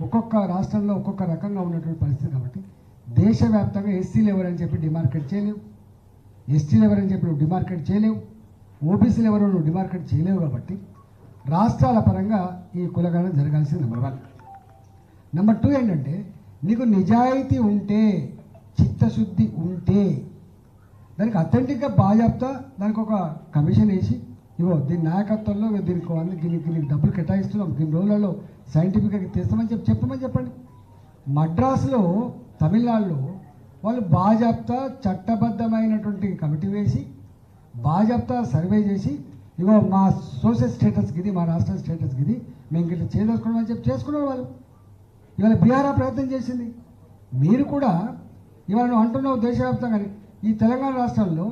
ఒక్కొక్క రాష్ట్రంలో ఒక్కొక్క రకంగా ఉన్నటువంటి పరిస్థితి కాబట్టి దేశవ్యాప్తంగా ఎస్సీలు ఎవరని చెప్పి డిమార్కెట్ చేయలేవు, ఎస్టీలు ఎవరని చెప్పి నువ్వు డిమార్కెట్ చేయలేవు, ఓబీసీలు ఎవరో నువ్వు డిమార్కెట్ చేయలేవు. కాబట్టి రాష్ట్రాల పరంగా ఈ కులగణన జరగాల్సింది నెంబర్ 1. నెంబర్ 2 ఏంటంటే నీకు నిజాయితీ ఉంటే, చిత్తశుద్ధి ఉంటే దానికి అథెంటిక్గా బాజాప్తా దానికి ఒక కమిషన్ వేసి ఇగో దీని నాయకత్వంలో దీనికి డబ్బులు కేటాయిస్తున్నాం, దీని రోజులలో సైంటిఫిక్గా తెస్తామని చెప్పండి. మద్రాసులో తమిళనాడులో వాళ్ళు బాజాప్తా చట్టబద్ధమైనటువంటి కమిటీ వేసి బాజాప్తా సర్వే చేసి ఇగో మా సోషల్ స్టేటస్కి ఇది, మా రాష్ట్ర స్టేటస్కి ఇది, మేము ఇట్లా చేయదలుచుకున్నామని చెప్పి చేసుకున్నారు వాళ్ళు. ఇవాళ బీహార్ ప్రయత్నం చేసింది. మీరు కూడా ఇవాళ నువ్వు అంటున్నావు దేశవ్యాప్తంగా ఈ తెలంగాణ రాష్ట్రంలో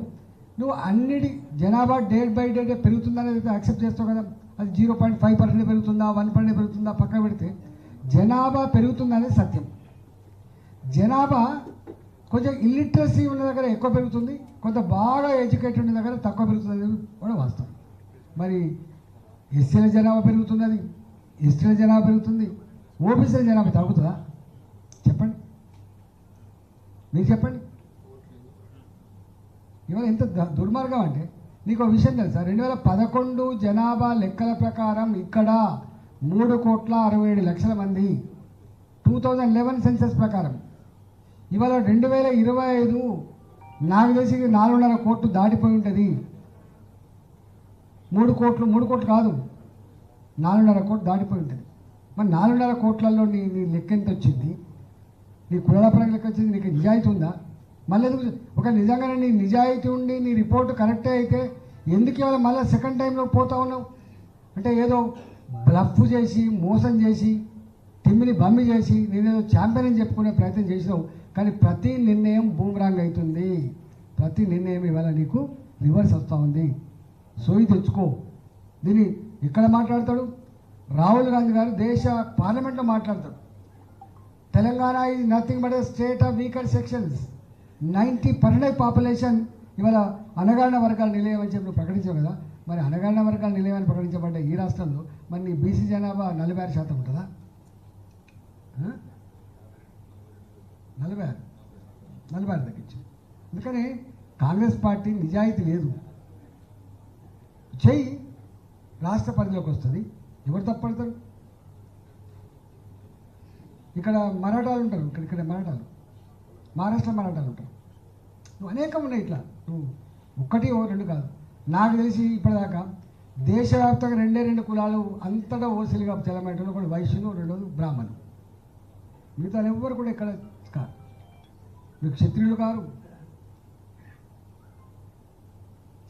నువ్వు అన్నిటి జనాభా డే బై డే పెరుగుతుందనేది యాక్సెప్ట్ చేస్తావు కదా. అది 0.5% పెరుగుతుందా, 1% పెరుగుతుందా పక్కన పెడితే జనాభా పెరుగుతుందనేది సత్యం. జనాభా కొంచెం ఇల్లిటరసీ ఉన్న దగ్గర ఎక్కువ పెరుగుతుంది, కొంత బాగా ఎడ్యుకేటెడ్ ఉన్న దగ్గర తక్కువ పెరుగుతుంది అనేది కూడా వాస్తవం. మరి ఎస్సీల జనాభా పెరుగుతున్నది, ఎస్టీల జనాభా పెరుగుతుంది, ఓబీసీల జనాభా తగ్గుతుందా? చెప్పండి, మీరు చెప్పండి. ఇవాళ ఎంత దుర్మార్గం అంటే నీకు ఒక విషయం తెలుసా, 2011 జనాభా లెక్కల ప్రకారం ఇక్కడ 3,67,00,000 మంది 2011 సెన్సస్ ప్రకారం. ఇవాళ 2025 నాకు తెలిసి 4.5 కోట్లు దాటిపోయి ఉంటుంది. 3 కోట్లు కాదు, 4.5 కోట్లు దాటిపోయి ఉంటుంది. మరి 4.5 కోట్లలో నీ లెక్క ఎంత వచ్చింది? నీ కులాపరంగా లెక్క వచ్చింది? నీకు నిజాయితీ ఉందా? మళ్ళీ ఒక నిజంగానే నీ నిజాయితీ ఉండి నీ రిపోర్టు కరెక్టే అయితే ఎందుకు ఇవాళ మళ్ళీ సెకండ్ టైంలో పోతా ఉన్నావు? అంటే ఏదో బ్లఫ్ చేసి మోసం చేసి తిమ్మిని బమ్మి చేసి నేనేదో ఛాంపియన్ అని చెప్పుకునే ప్రయత్నం చేసినావు. కానీ ప్రతి నిర్ణయం బూమరాంగ్ అవుతుంది, ప్రతి నిర్ణయం ఇవాళ నీకు రివర్స్ వస్తూ ఉంది. సోయి తెచ్చుకో. దీన్ని ఇక్కడ మాట్లాడతాడు రాహుల్ గాంధీ గారు, దేశ పార్లమెంట్లో మాట్లాడతాడు. Telangana is nothing but a state of weaker sections. 90% population ఇవాళ అణగారిన వర్గాల నిలయం అని చెప్పి ప్రకటించావు కదా. మరి అణగారిన వర్గాల నిలయం అని ప్రకటించబడ్డ ఈ రాష్ట్రంలో మరి నీ బీసీ జనాభా 46% ఉంటుందా? 46 తగ్గించు. అందుకని కాంగ్రెస్ పార్టీ నిజాయితీ లేదు. చెయ్యి, రాష్ట్ర పరిధిలోకి వస్తుంది. ఎవరు తప్పడతారు? ఇక్కడ మరాఠాలు ఉంటారు, ఇక్కడ మరాఠాలు, మహారాష్ట్ర మరాఠాలు ఉంటారు. నువ్వు అనేకం ఉన్నాయి. ఇట్లా నువ్వు 1 2 కాదు. నాకు తెలిసి ఇప్పటిదాకా దేశవ్యాప్తంగా 2 కులాలు అంతటా ఓసీలుగా చెలమేటలు, ఒకటి వైశ్యులు, 2 బ్రాహ్మణులు. మిగతా ఎవ్వరు కూడా ఇక్కడ కాదు. మీకు క్షత్రియులు కారు,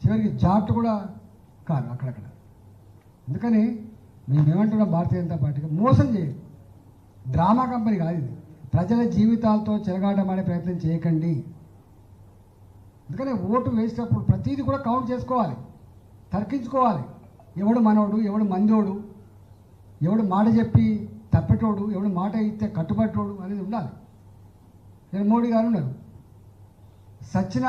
చివరికి జాట్ కూడా కాదు అక్కడక్కడ. అందుకని మేమేమంటున్నాం, భారతీయ జనతా పార్టీగా మోసం చేయండి. డ్రామా కంపెనీ కాదు ఇది. ప్రజల జీవితాలతో చెలగాటమాడే ప్రయత్నం చేయకండి. అందుకనే ఓటు వేసేటప్పుడు ప్రతిదీ కూడా కౌంట్ చేసుకోవాలి, తర్కించుకోవాలి. ఎవడు మనోడు, ఎవడు మందోడు, ఎవడు మాట చెప్పి తప్పేటోడు, ఎవడు మాట ఇస్తే కట్టుబట్టోడు అనేది ఉండాలి. నేను మోడీ గారు ఉన్నారు, సచిన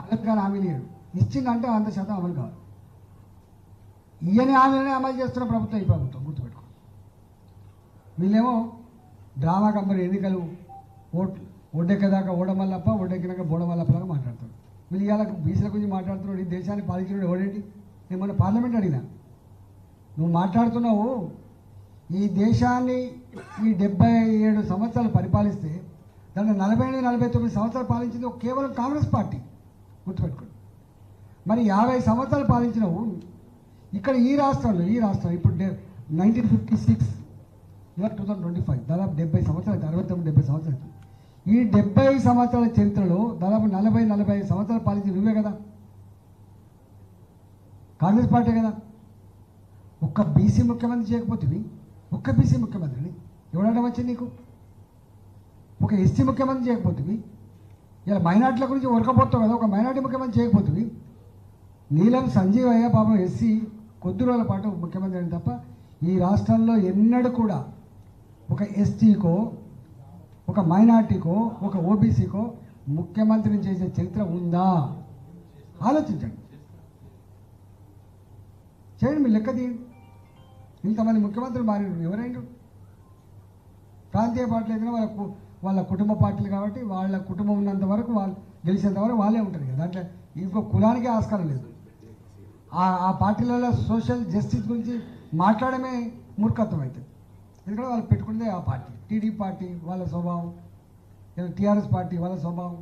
అమెరికా హామీలు ఇయ్యడు, ఇచ్చిందంటే 100% అమలు కావాలి. ఈయన హామీలనే అమలు చేస్తున్న ప్రభుత్వం ఈ ప్రభుత్వం, గుర్తుపెట్టుకో. వీళ్ళేమో డ్రామా కంపెనీ ఎన్నికలు ఒడ్డెక్కదాకా ఓడమల్లప్ప, ఒడ్డెక్కినాక బోడమల్లప్పలాగా మాట్లాడతాడు. వీళ్ళు ఇవాళ బీసీల గురించి మాట్లాడుతున్నాడు. ఈ దేశాన్ని పాలించినాడు ఎవడేంటి? నేను మొన్న పార్లమెంట్ అడిగినా, నువ్వు మాట్లాడుతున్నావు ఈ దేశాన్ని ఈ 77 సంవత్సరాలు పరిపాలిస్తే దాన్ని 48-49 సంవత్సరాలు పాలించింది కేవలం కాంగ్రెస్ పార్టీ, గుర్తుపెట్టుకోండి. మరి 50 సంవత్సరాలు పాలించినవు ఇక్కడ ఈ రాష్ట్రం ఇప్పుడు 1956 ఇవాళ 2025 దాదాపు 70 సంవత్సరాలు, 69-70 సంవత్సరాలు. ఈ 70 సంవత్సరాల చరిత్రలో దాదాపు 40-45 సంవత్సరాలు పాలించి నువ్వే కదా, కాంగ్రెస్ పార్టీ కదా. ఒక్క బీసీ ముఖ్యమంత్రి చేయకపోతుంది, ఒక్క బీసీ ముఖ్యమంత్రిని ఎవడడం వచ్చింది నీకు? ఒక ఎస్సీ ముఖ్యమంత్రి చేయకపోతుంది, ఇలా మైనార్టీల గురించి ఉరకపోతావు కదా, ఒక మైనార్టీ ముఖ్యమంత్రి చేయకపోతుంది. నీలం సంజీవయ్య పాపం ఎస్సీ కొద్ది రోజుల పాటు ముఖ్యమంత్రి అని తప్ప ఈ రాష్ట్రంలో ఎన్నడూ కూడా ఒక ఎస్టీకో, ఒక మైనార్టీకో, ఒక ఓబీసీకో ముఖ్యమంత్రిని చేసే చరిత్ర ఉందా? ఆలోచించండి, చేయండి, మీరు లెక్క తీయండి. ఇంతమంది ముఖ్యమంత్రులు మారినారు, ఎవరైనా ప్రాంతీయ పార్టీలు అయితే వాళ్ళ కుటుంబ పార్టీలు కాబట్టి వాళ్ళ కుటుంబం ఉన్నంత వరకు వాళ్ళు గెలిచేంత వరకు వాళ్ళే ఉంటారు కదా, దాంట్లో ఇంకో కులానికి ఆస్కారం లేదు. ఆ పార్టీలలో సోషల్ జస్టిస్ గురించి మాట్లాడమే మూర్ఖత్వం అవుతుంది. ఎందుకంటే వాళ్ళు పెట్టుకునేదే ఆ పార్టీ. టీడీపీ పార్టీ వాళ్ళ స్వభావం, టీఆర్ఎస్ పార్టీ వాళ్ళ స్వభావం,